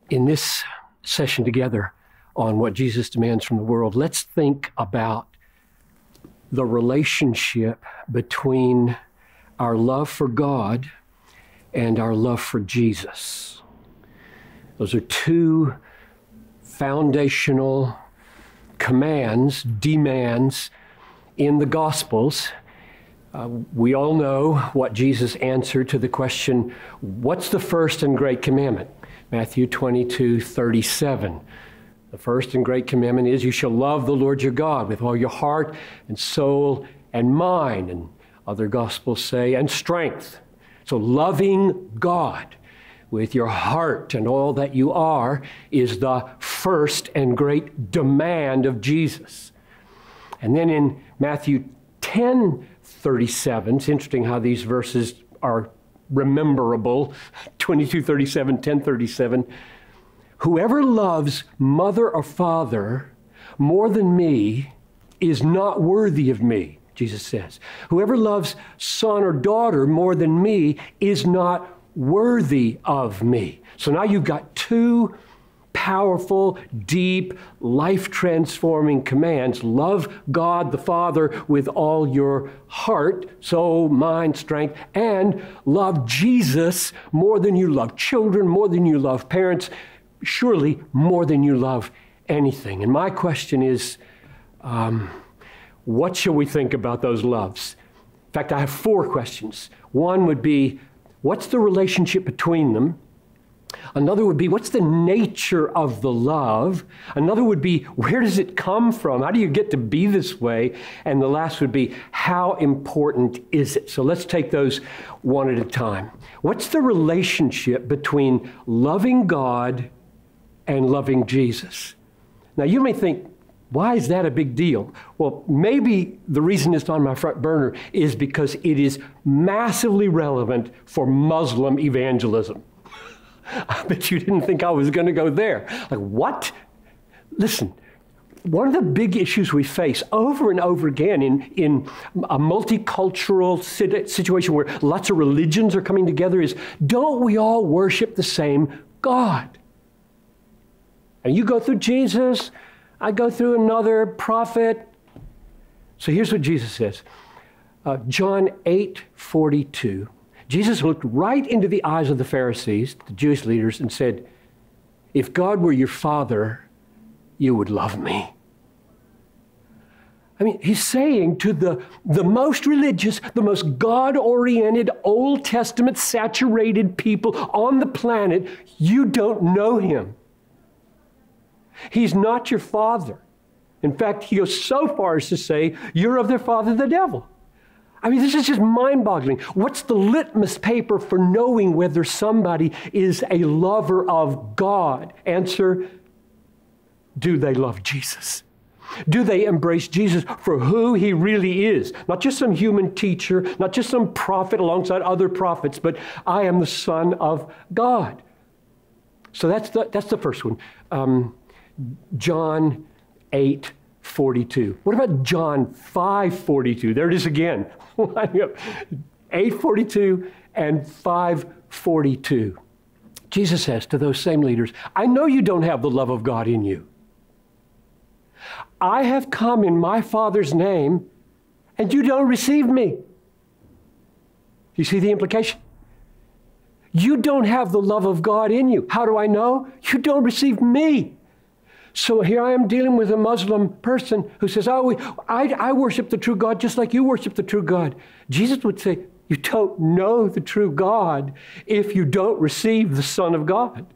In this session together on what Jesus demands from the world, let's think about the relationship between our love for God and our love for Jesus. Those are two foundational commands, demands in the Gospels. We all know what Jesus answered to the question, what's the first and great commandment? Matthew 22:37. The first and great commandment is, you shall love the Lord your God with all your heart and soul and mind. And other Gospels say, and strength. So loving God with your heart and all that you are is the first and great demand of Jesus. And then in Matthew 10:37, it's interesting how these verses are rememberable, 22:37, 10:37. Whoever loves mother or father more than me is not worthy of me, Jesus says. Whoever loves son or daughter more than me is not worthy of me. So now you've got two powerful, deep, life-transforming commands. Love God the Father with all your heart, soul, mind, strength, and love Jesus more than you love children, more than you love parents, surely more than you love anything. And my question is, what shall we think about those loves? In fact, I have four questions. One would be, what's the relationship between them? Another would be, what's the nature of the love? Another would be, where does it come from? How do you get to be this way? And the last would be, how important is it? So let's take those one at a time. What's the relationship between loving God and loving Jesus? Now you may think, why is that a big deal? Well, maybe the reason it's on my front burner is because it is massively relevant for Muslim evangelism. I bet you didn't think I was going to go there. Like, what? Listen, one of the big issues we face over and over again in a multicultural situation where lots of religions are coming together is, don't we all worship the same God? And you go through Jesus, I go through another prophet. So here's what Jesus says. John 8:42. Jesus looked right into the eyes of the Pharisees, the Jewish leaders, and said, if God were your father, you would love me. I mean, he's saying to the most religious, the most God-oriented, Old Testament saturated people on the planet, you don't know him. He's not your father. In fact, he goes so far as to say, you're of their father, the devil. I mean, this is just mind-boggling. What's the litmus paper for knowing whether somebody is a lover of God? Answer, do they love Jesus? Do they embrace Jesus for who he really is? Not just some human teacher, not just some prophet alongside other prophets, but I am the Son of God. So that's the first one. John 8:42. What about John 5:42? There it is again. 8:42 and 5:42. Jesus says to those same leaders, I know you don't have the love of God in you. I have come in my Father's name, and you don't receive me. You see the implication? You don't have the love of God in you. How do I know? You don't receive me. So here I am dealing with a Muslim person who says, I worship the true God just like you worship the true God. Jesus would say, you don't know the true God if you don't receive the Son of God.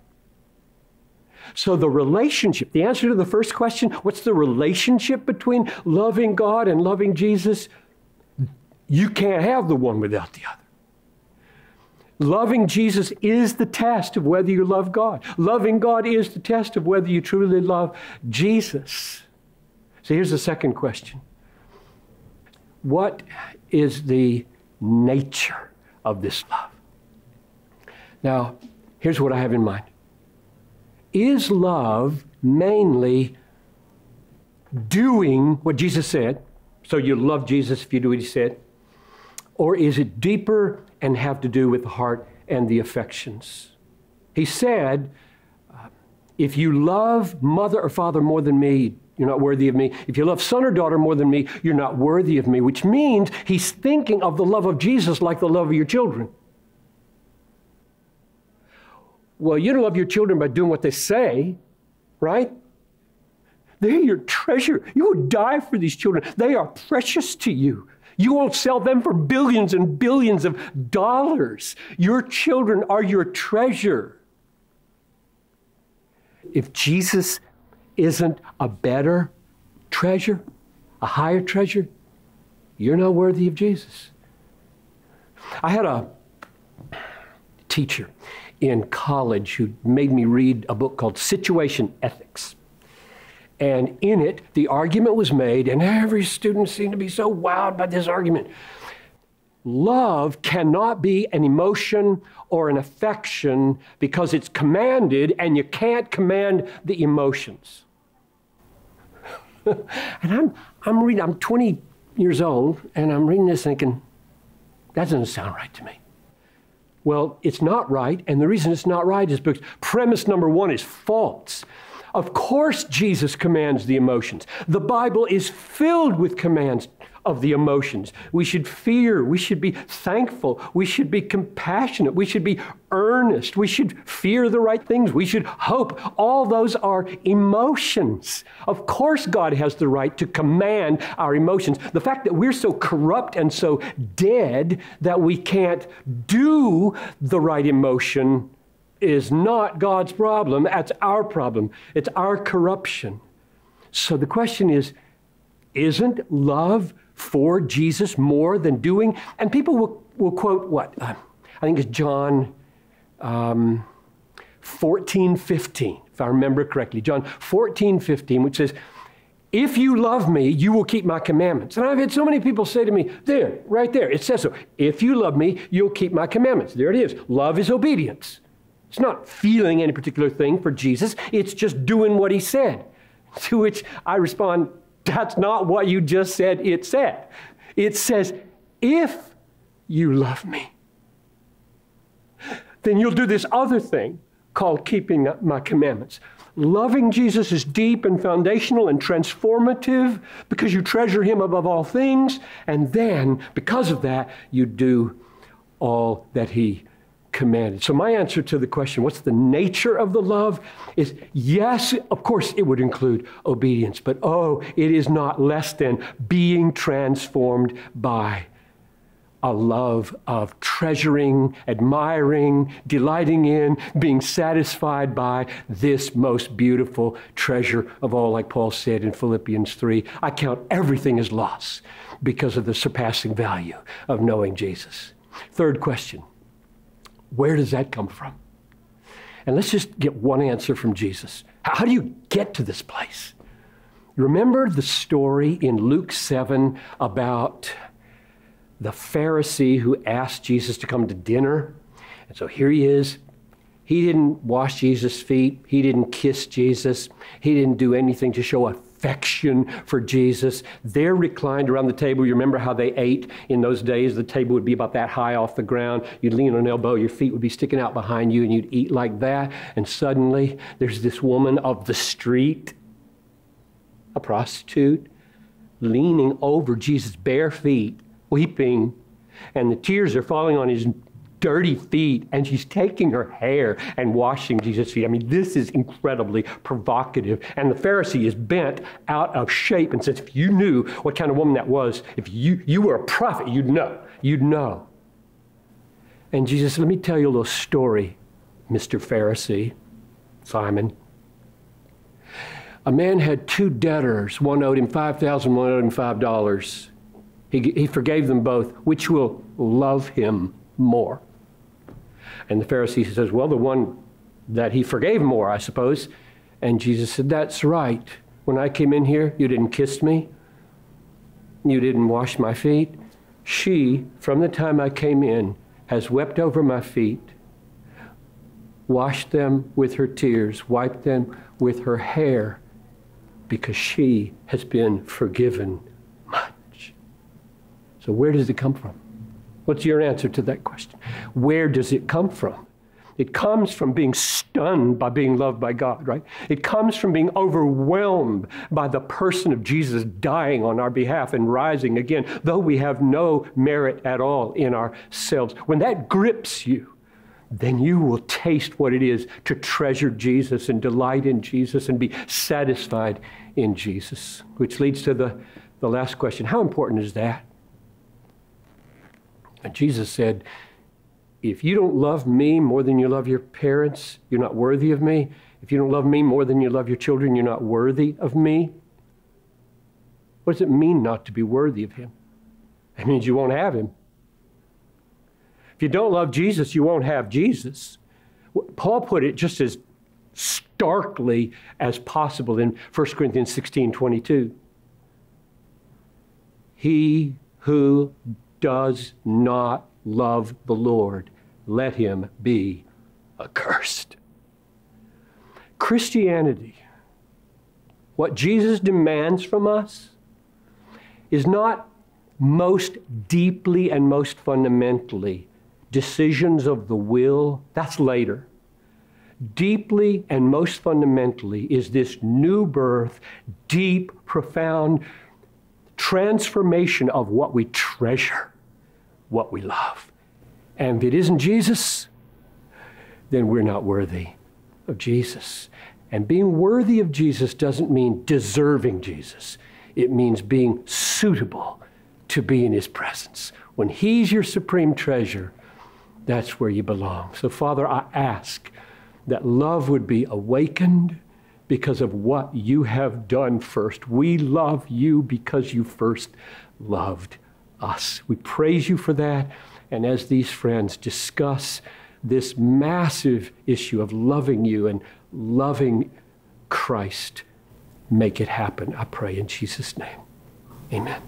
So the relationship, the answer to the first question, what's the relationship between loving God and loving Jesus? You can't have the one without the other. Loving Jesus is the test of whether you love God. Loving God is the test of whether you truly love Jesus. So here's the second question. What is the nature of this love? Now, here's what I have in mind. Is love mainly doing what Jesus said? So you love Jesus if you do what he said. Or is it deeper and have to do with the heart and the affections? He said, If you love mother or father more than me, you're not worthy of me. If you love son or daughter more than me, you're not worthy of me, which means he's thinking of the love of Jesus like the love of your children. Well, you don't love your children by doing what they say, right? They're your treasure. You would die for these children. They are precious to you. You won't sell them for billions and billions of dollars. Your children are your treasure. If Jesus isn't a better treasure, a higher treasure, you're not worthy of Jesus. I had a teacher in college who made me read a book called Situation Ethics. And in it, the argument was made, and every student seemed to be so wowed by this argument. Love cannot be an emotion or an affection because it's commanded, and you can't command the emotions. And I'm 20 years old, and I'm reading this thinking, that doesn't sound right to me. Well, it's not right, and the reason it's not right is because premise number one is false. Of course, Jesus commands the emotions. The Bible is filled with commands of the emotions. We should fear. We should be thankful. We should be compassionate. We should be earnest. We should fear the right things. We should hope. All those are emotions. Of course, God has the right to command our emotions. The fact that we're so corrupt and so dead that we can't do the right emotion is not God's problem. That's our problem. It's our corruption. So the question is, isn't love for Jesus more than doing? And people will quote what? I think it's John 14:15, if I remember correctly. John 14:15, which says, if you love me, you will keep my commandments. And I've had so many people say to me, there, right there, it says so. If you love me, you'll keep my commandments. There it is. Love is obedience. It's not feeling any particular thing for Jesus. It's just doing what he said. To which I respond, that's not what you just said it said. It says, if you love me, then you'll do this other thing called keeping my commandments. Loving Jesus is deep and foundational and transformative because you treasure him above all things. And then, because of that, you do all that he commanded. So my answer to the question, what's the nature of the love, is yes, of course it would include obedience, but it is not less than being transformed by a love of treasuring, admiring, delighting in, being satisfied by this most beautiful treasure of all, like Paul said in Philippians 3, I count everything as loss because of the surpassing value of knowing Jesus. Third question. Where does that come from? And let's just get one answer from Jesus. How do you get to this place? Remember the story in Luke 7 about the Pharisee who asked Jesus to come to dinner? And so here he is. He didn't wash Jesus' feet. He didn't kiss Jesus. He didn't do anything to show affection for Jesus. They're reclined around the table. You remember how they ate in those days? The table would be about that high off the ground. You'd lean on an elbow. Your feet would be sticking out behind you, and you'd eat like that. And suddenly, there's this woman of the street, a prostitute, leaning over Jesus' bare feet, weeping, and the tears are falling on his dirty feet, and she's taking her hair and washing Jesus' feet. I mean, this is incredibly provocative. And the Pharisee is bent out of shape and says, if you knew what kind of woman that was, if you were a prophet, you'd know. And Jesus said, let me tell you a little story, Mr. Pharisee, Simon. A man had two debtors. One owed him $5,000, one owed him $5. He forgave them both. Which will love him more? And the Pharisee says, well, the one that he forgave more, I suppose. And Jesus said, that's right. When I came in here, you didn't kiss me. You didn't wash my feet. She, from the time I came in, has wept over my feet, washed them with her tears, wiped them with her hair, because she has been forgiven much. So where does it come from? What's your answer to that question? Where does it come from? It comes from being stunned by being loved by God, right? It comes from being overwhelmed by the person of Jesus dying on our behalf and rising again, though we have no merit at all in ourselves. When that grips you, then you will taste what it is to treasure Jesus and delight in Jesus and be satisfied in Jesus, which leads to the last question. How important is that? And Jesus said, if you don't love me more than you love your parents, you're not worthy of me. If you don't love me more than you love your children, you're not worthy of me. What does it mean not to be worthy of him? It means you won't have him. If you don't love Jesus, you won't have Jesus. Paul put it just as starkly as possible in 1 Corinthians 16:22. He who does not love the Lord, let him be accursed. Christianity, what Jesus demands from us, is not most deeply and most fundamentally decisions of the will. That's later. Deeply and most fundamentally is this new birth, deep, profound transformation of what we treasure, what we love. And if it isn't Jesus, then we're not worthy of Jesus. And being worthy of Jesus doesn't mean deserving Jesus. It means being suitable to be in his presence. When he's your supreme treasure, that's where you belong. So, Father, I ask that love would be awakened because of what you have done first. We love you because you first loved us. We praise you for that. And as these friends discuss this massive issue of loving you and loving Christ, make it happen, I pray in Jesus' name. Amen.